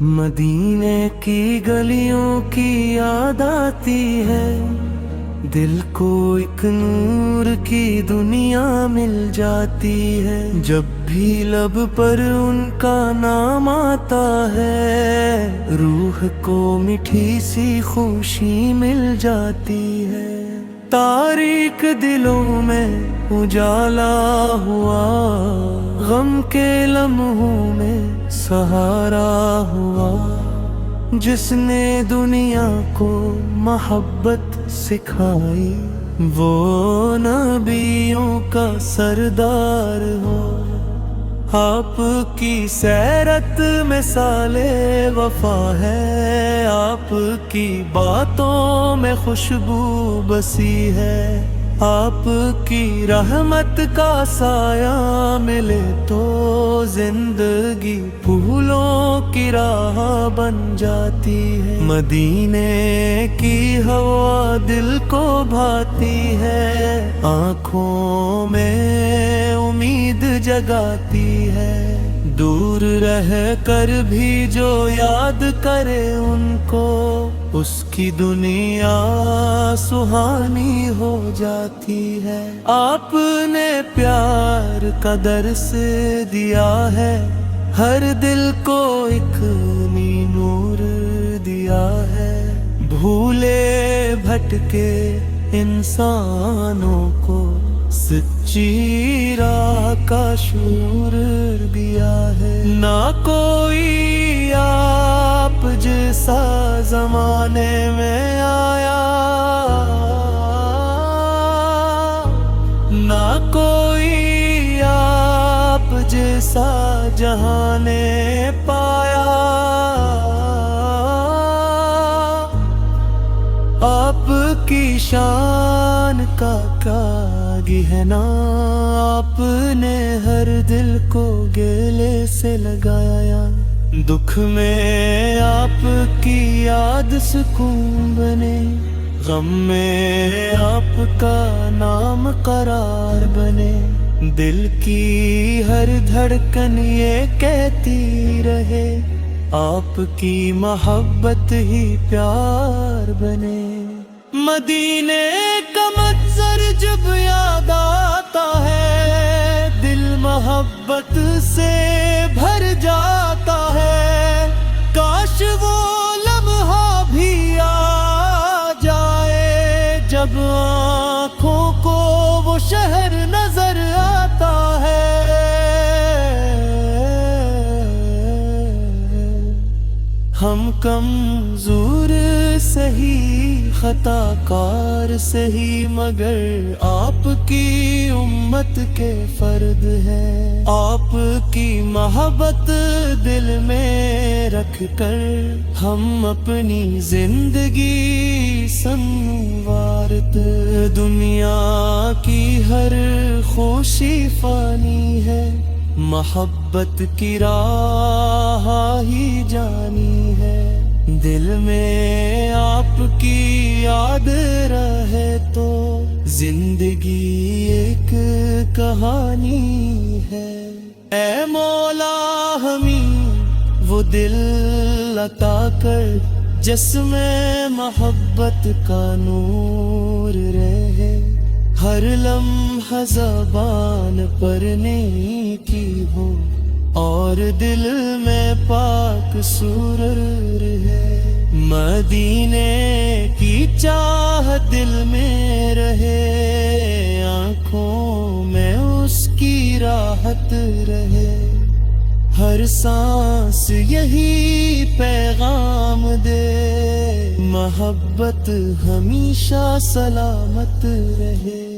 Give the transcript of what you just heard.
مدینے کی گلیوں کی یاد آتی ہے، دل کو ایک نور کی دنیا مل جاتی ہے۔ جب بھی لب پر ان کا نام آتا ہے، روح کو میٹھی سی خوشی مل جاتی ہے۔ تاریک دلوں میں اجالا ہوا، غم کے لمحوں میں سہارا ہوا، جس نے دنیا کو محبت سکھائی، وہ نبیوں کا سردار ہو۔ آپ کی سیرت مثال وفا ہے، آپ کی باتوں میں خوشبو بسی ہے۔ آپ کی رحمت کا سایہ ملے تو زندگی پھولوں کی راہ بن جاتی ہے۔ مدینے کی ہوا دل کو بھاتی ہے، آنکھوں میں امید جگاتی ہے۔ دور رہ کر بھی جو یاد کرے ان کو، اس کی دنیا سہانی ہو جاتی ہے۔ آپ نے پیار کا درس دیا ہے، ہر دل کو ایک نور دیا ہے۔ بھولے بھٹکے انسانوں کو سچی راہ کا شعور دیا ہے۔ نہ کوئی آپ جیسا زمانے میں آیا، نہ کوئی آپ جیسا جہاں نے پایا۔ آپ کی شان کا کیا گہنا، آپ نے ہر دل کو گلے سے لگایا۔ دکھ میں آپ کی یاد سکون بنے، غم میں آپ کا نام قرار بنے۔ دل کی ہر دھڑکن یہ کہتی رہے، آپ کی محبت ہی پیار بنے۔ مدینے کا منظر جب یاد آتا ہے، دل محبت سے بھر جاتا ہے۔ کاش وہ لمحہ بھی آ جائے، جب آنکھوں کو وہ شہر نظر آتا ہے۔ ہم کمزور سہی، خطا کار سہی، مگر آپ کی امت کے فرد ہیں۔ آپ کی محبت دل میں رکھ کر ہم اپنی زندگی سنوارت۔ دنیا کی ہر خوشی فانی ہے، محبت کی راہ ہی جانی ہے۔ دل میں آپ کی یاد رہے تو زندگی ایک کہانی ہے۔ اے مولا ہمیں وہ دل عطا کر، جس میں محبت کا نور رہے۔ ہر لمحہ زبان پر نیکی ہو، اور دل میں پاک سرور ہے۔ مدینے کی چاہ دل میں رہے، آنکھوں میں اس کی راحت رہے۔ ہر سانس یہی پیغام دے، محبت ہمیشہ سلامت رہے۔